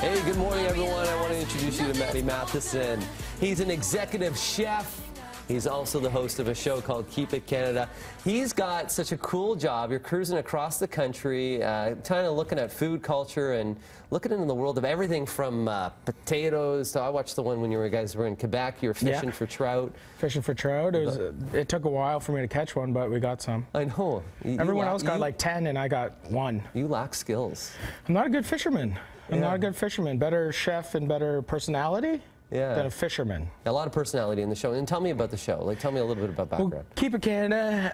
Hey, good morning, everyone. I want to introduce you to Matty Matheson. He's an executive chef. He's also the host of a show called Keep It Canada. He's got such a cool job. You're cruising across the country, kind of looking at food culture and looking into the world of everything from potatoes to, I watched the one when you guys were in Quebec. You were fishing for trout. Fishing for trout. It took a while for me to catch one, but we got some. I know. Everyone else got like 10 and I got 1. You lack skills. I'm not a good fisherman. I'm not a good fisherman. Better chef and better personality than a fisherman. A lot of personality in the show. And tell me about the show. Like, tell me a little bit about background. Well, Keep It Canada,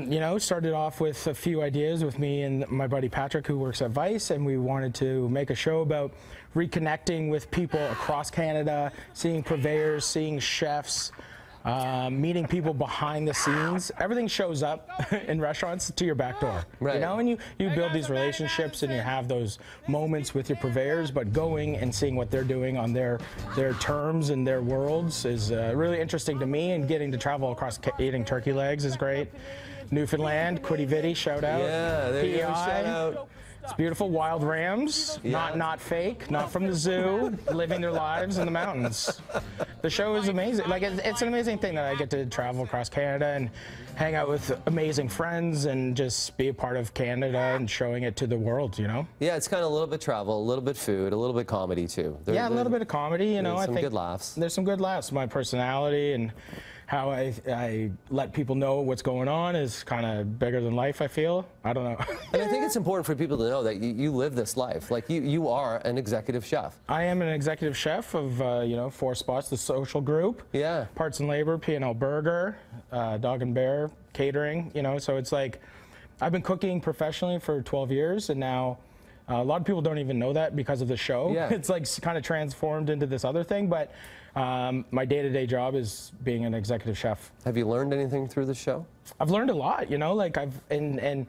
you know, started off with a few ideas with me and my buddy Patrick, who works at Vice, and we wanted to make a show about reconnecting with people across Canada, seeing purveyors, seeing chefs, meeting people behind the scenes. Everything shows up in restaurants to your back door. Right. You know, and you build these relationships and you have those moments with your purveyors, but going and seeing what they're doing on their terms and their worlds is really interesting to me, and getting to travel across eating turkey legs is great. Newfoundland, Quiddy Viddy, shout out. Yeah, there you go, shout out. It's beautiful, wild rams, not fake, not from the zoo, living their lives in the mountains. The show is amazing. Like, it's an amazing thing that I get to travel across Canada and hang out with amazing friends and just be a part of Canada and showing it to the world, you know? Yeah, it's kind of a little bit travel, a little bit food, a little bit comedy too. A little bit of comedy, you know. I think good laughs. There's some good laughs. My personality and how I let people know what's going on is kind of bigger than life, I feel. I don't know. And I think it's important for people to know that you live this life. Like, you are an executive chef. I am an executive chef of, you know, 4 Spots, the social group. Yeah. Parts and Labor, P&L Burger, Dog and Bear Catering, you know. So it's like, I've been cooking professionally for 12 years, and now a lot of people don't even know that because of the show. Yeah. It's like kind of transformed into this other thing, but my day-to-day job is being an executive chef. Have you learned anything through the show? I've learned a lot, you know, like in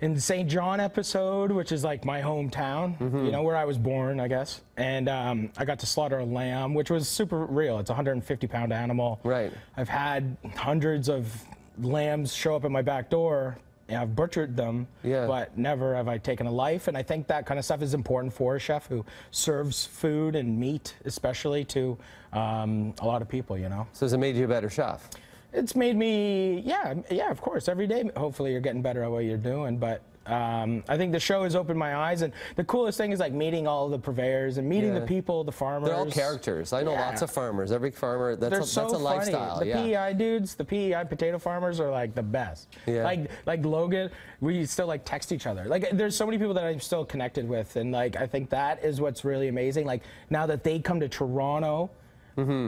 the St. John episode, which is like my hometown, you know, where I was born, I guess. And I got to slaughter a lamb, which was super real. It's a 150-pound animal. Right. I've had hundreds of lambs show up at my back door. I've butchered them, but never have I taken a life. And I think that kind of stuff is important for a chef who serves food and meat, especially, to a lot of people, you know. So has it made you a better chef? It's made me, yeah, of course. Every day, hopefully, you're getting better at what you're doing. But I think the show has opened my eyes. And the coolest thing is like meeting all the purveyors and meeting the people, the farmers. They're all characters. I know lots of farmers. Every farmer, that's a lifestyle. The PEI dudes, the PEI potato farmers are like the best. Yeah. Like Logan, we still like text each other. Like, there's so many people that I'm still connected with. And like, I think that is what's really amazing. Like, now that they come to Toronto,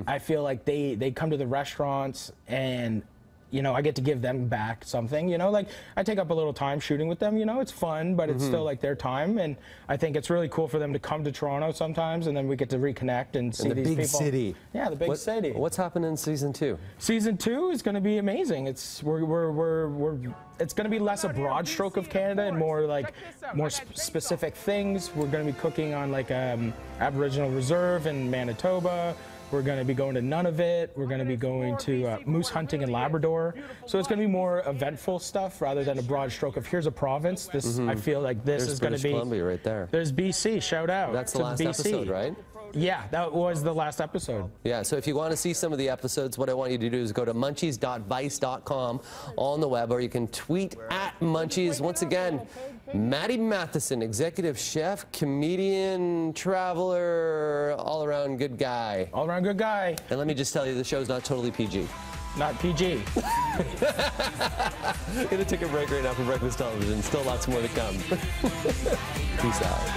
I feel like they come to the restaurants, and, you know, I get to give them back something, you know, like I take up a little time shooting with them, you know, it's fun, but it's still like their time. And I think it's really cool for them to come to Toronto sometimes, and then we get to reconnect and see these people. The big city. Yeah, the big city. What's happening in season 2? Season 2 is going to be amazing. It's going to be less a broad stroke of Canada and more like specific things. We're going to be cooking on like Aboriginal Reserve in Manitoba. We're going to be going to Nunavut. We're going to be going to moose hunting in Labrador. So it's going to be more eventful stuff rather than a broad stroke of here's a province. This I feel like this is going to be. There's Columbia right there. There's BC. Shout out. That's the last episode, right? Yeah, that was the last episode. Yeah, so if you want to see some of the episodes, what I want you to do is go to munchies.vice.com on the web, or you can tweet at Munchies. Once again, Matty Matheson, executive chef, comedian, traveler, all-around good guy. All-around good guy. And let me just tell you, the show's not totally PG. Not PG. Gonna take a break right now for breakfast television. Still lots more to come. Peace out.